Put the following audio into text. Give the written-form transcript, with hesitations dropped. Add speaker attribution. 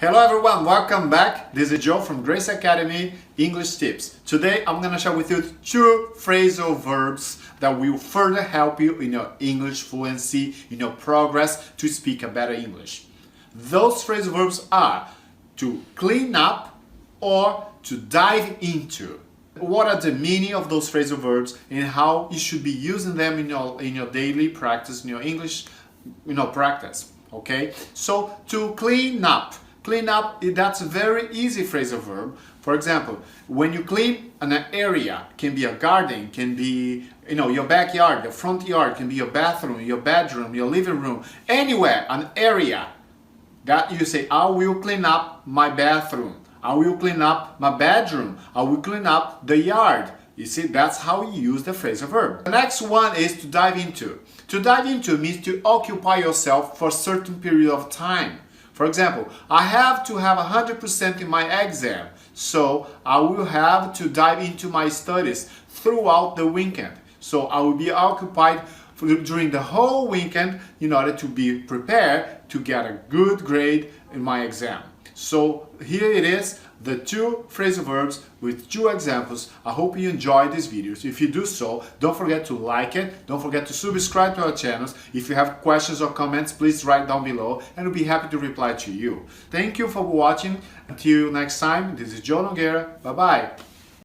Speaker 1: Hello everyone, welcome back. This is Joe from Grace Academy English Tips. Today I'm going to share with you two phrasal verbs that will further help you in your English fluency, in your progress to speak a better English. Those phrasal verbs are to clean up or to dive into. What are the meaning of those phrasal verbs and how you should be using them in your daily practice, in your English practice. Okay, so to clean up. Clean up, that's a very easy phrasal verb. For example, when you clean an area, can be a garden, can be your backyard, your front yard, can be your bathroom, your bedroom, your living room, anywhere, an area. That you say, I will clean up my bathroom, I will clean up my bedroom, I will clean up the yard. You see, that's how you use the phrasal verb. The next one is to dive into. To dive into means to occupy yourself for a certain period of time. For example, I have to have 100% in my exam, so I will have to dive into my studies throughout the weekend. So I will be occupied during the whole weekend in order to be prepared to get a good grade in my exam. So here it is, the two phrasal verbs with two examples. I hope you enjoyed these videos. If you do so, don't forget to like it. Don't forget to subscribe to our channels. If you have questions or comments, please write down below and we'll be happy to reply to you. Thank you for watching. Until next time, this is Joe Nogueira. Bye-bye.